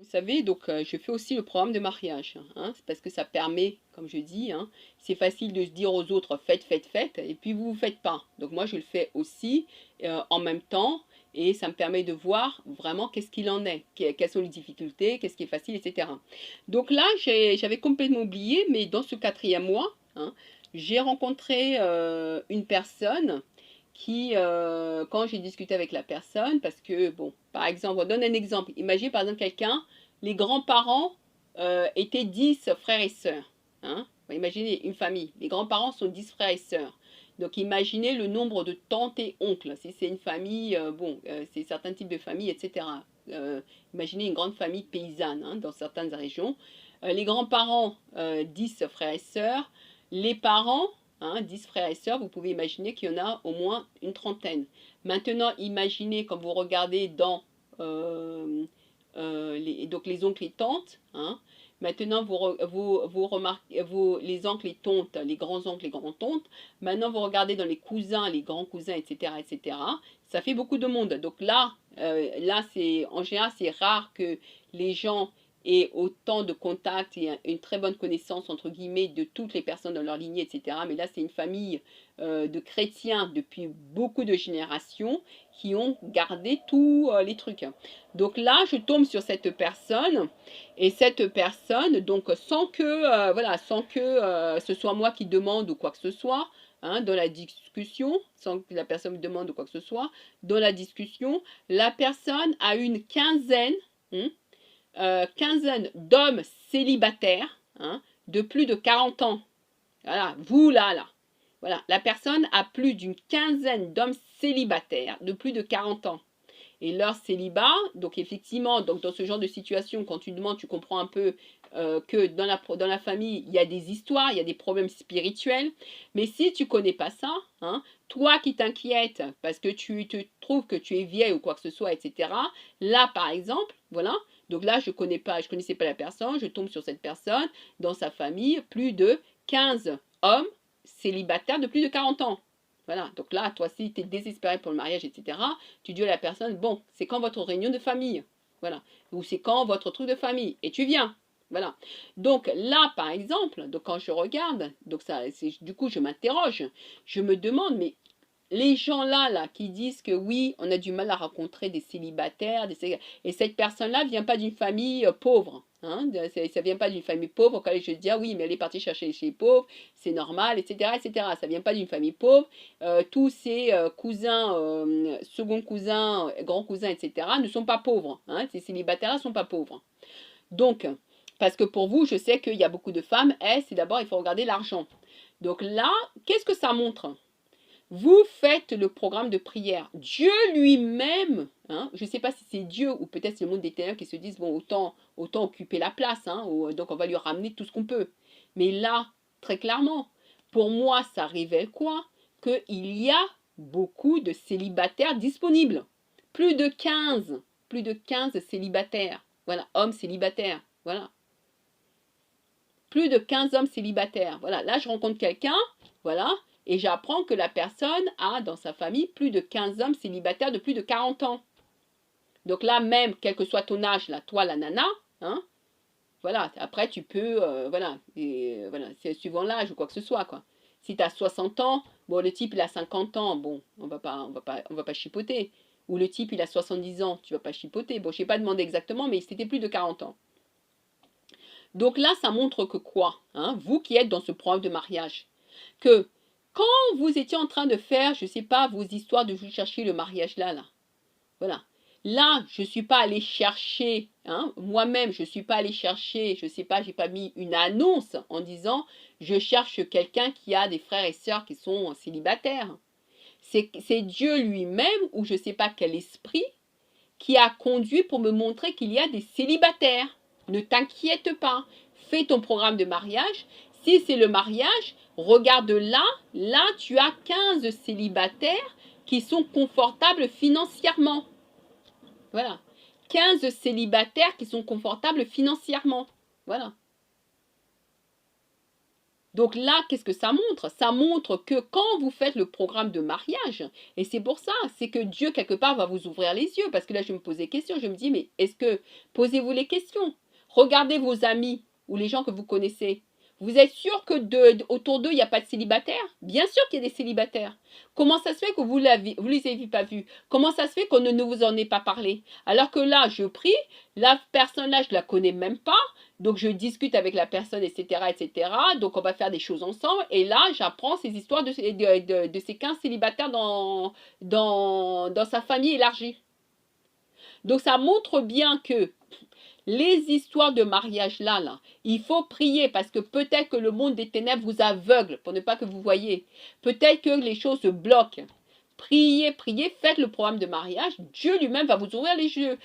Vous savez, donc je fais aussi le programme de mariage, hein, c'est parce que ça permet, comme je dis, hein, c'est facile de se dire aux autres faites, faites, faites, et puis vous ne faites pas. Donc moi je le fais aussi en même temps, et ça me permet de voir vraiment qu'est-ce qu'il en est, quelles sont les difficultés, qu'est-ce qui est facile, etc. Donc là j'avais complètement oublié, mais dans ce quatrième mois, hein, j'ai rencontré une personne qui, quand j'ai discuté avec la personne, parce que, bon, par exemple, on donne un exemple. Imaginez par exemple quelqu'un, les grands-parents étaient 10 frères et sœurs. Hein? Imaginez une famille, les grands-parents sont 10 frères et sœurs. Donc imaginez le nombre de tantes et oncles, si c'est une famille, bon, c'est certains types de familles, etc. Imaginez une grande famille paysanne hein, dans certaines régions. Les grands-parents, 10 frères et sœurs. Les parents, hein, 10 frères et sœurs, vous pouvez imaginer qu'il y en a au moins une trentaine. Maintenant, imaginez quand vous regardez dans donc les oncles et tantes, hein, maintenant vous remarquez les oncles et tantes, les grands-oncles et grands-tantes, maintenant vous regardez dans les cousins, les grands-cousins, etc., etc., ça fait beaucoup de monde. Donc là, en général, c'est rare que les gens aient autant de contacts et une très bonne connaissance, entre guillemets, de toutes les personnes dans leur lignée, etc. Mais là, c'est une famille de chrétiens depuis beaucoup de générations qui ont gardé tous les trucs. Donc là, je tombe sur cette personne et cette personne, donc sans que, voilà, sans que ce soit moi qui demande ou quoi que ce soit, hein, dans la discussion, sans que la personne me demande ou quoi que ce soit, dans la discussion, la personne a une quinzaine d'hommes célibataires hein, de plus de 40 ans. Voilà, vous là. Voilà, la personne a plus d'une quinzaine d'hommes célibataires de plus de 40 ans. Et leur célibat, donc effectivement, donc dans ce genre de situation, quand tu demandes, tu comprends un peu que dans la famille, il y a des histoires, il y a des problèmes spirituels. Mais si tu connais pas ça, hein, toi qui t'inquiètes parce que tu te trouves que tu es vieille ou quoi que ce soit, etc. Là, par exemple, voilà. Donc là, je connaissais pas la personne, je tombe sur cette personne, dans sa famille, plus de 15 hommes célibataires de plus de 40 ans. Voilà, donc là, toi, si tu es désespéré pour le mariage, etc., tu dis à la personne, bon, c'est quand votre réunion de famille, voilà, ou c'est quand votre truc de famille, et tu viens, voilà. Donc là, par exemple, donc quand je regarde, donc ça, du coup, je m'interroge, je me demande, mais les gens là qui disent que oui, on a du mal à rencontrer des célibataires, et cette personne-là vient pas d'une famille pauvre. Hein, ça vient pas d'une famille pauvre. Quand je dis ah oui, mais elle est partie chercher chez les pauvres, c'est normal, etc., etc. Ça vient pas d'une famille pauvre. Tous ces cousins, second cousins, grands cousins, etc. ne sont pas pauvres. Hein, ces célibataires-là sont pas pauvres. Donc, parce que pour vous, je sais qu'il y a beaucoup de femmes. C'est d'abord il faut regarder l'argent. Donc là, qu'est-ce que ça montre? Vous faites le programme de prière. Dieu lui-même, hein, je ne sais pas si c'est Dieu ou peut-être c'est le monde des ténèbres qui se disent, bon, autant occuper la place, hein, donc on va lui ramener tout ce qu'on peut. Mais là, très clairement, pour moi, ça révèle quoi? Qu'il y a beaucoup de célibataires disponibles. Plus de 15, plus de 15 célibataires. Voilà, hommes célibataires. Voilà. Plus de 15 hommes célibataires. Voilà, là je rencontre quelqu'un, voilà, et j'apprends que la personne a dans sa famille plus de 15 hommes célibataires de plus de 40 ans. Donc là même, quel que soit ton âge, là, toi la nana, hein, voilà, après tu peux, voilà, voilà, c'est suivant l'âge ou quoi que ce soit, quoi. Si tu as 60 ans, bon, le type il a 50 ans, bon, on va pas chipoter. Ou le type il a 70 ans, tu vas pas chipoter. Bon, je n'ai pas demandé exactement, mais c'était plus de 40 ans. Donc là, ça montre que quoi hein, vous qui êtes dans ce programme de mariage, que quand vous étiez en train de faire, je ne sais pas, vos histoires de vous chercher le mariage là, voilà. Là, je ne suis pas allée chercher, hein, moi-même, je ne suis pas allée chercher, je ne sais pas, j'ai pas mis une annonce en disant je cherche quelqu'un qui a des frères et sœurs qui sont célibataires. C'est Dieu lui-même, ou je ne sais pas quel esprit, qui a conduit pour me montrer qu'il y a des célibataires. Ne t'inquiète pas, fais ton programme de mariage. Si c'est le mariage, regarde là, là tu as 15 célibataires qui sont confortables financièrement. Voilà. 15 célibataires qui sont confortables financièrement. Voilà. Donc là, qu'est-ce que ça montre? Ça montre que quand vous faites le programme de mariage, et c'est pour ça, c'est que Dieu, quelque part, va vous ouvrir les yeux. Parce que là, je me pose des questions. Je me dis, mais est-ce que... Posez-vous les questions. Regardez vos amis ou les gens que vous connaissez. Vous êtes sûr que autour d'eux, il n'y a pas de célibataires? Bien sûr qu'il y a des célibataires. Comment ça se fait que vous ne les avez pas vus? Comment ça se fait qu'on ne vous en ait pas parlé? Alors que là, je prie, la personne là, je ne la connais même pas. Donc, je discute avec la personne, etc., etc. Donc, on va faire des choses ensemble. Et là, j'apprends ces histoires de ces 15 célibataires dans sa famille élargie. Donc, ça montre bien que les histoires de mariage là, il faut prier parce que peut-être que le monde des ténèbres vous aveugle pour ne pas que vous voyez. Peut-être que les choses se bloquent. Priez, priez, faites le programme de mariage. Dieu lui-même va vous ouvrir les yeux.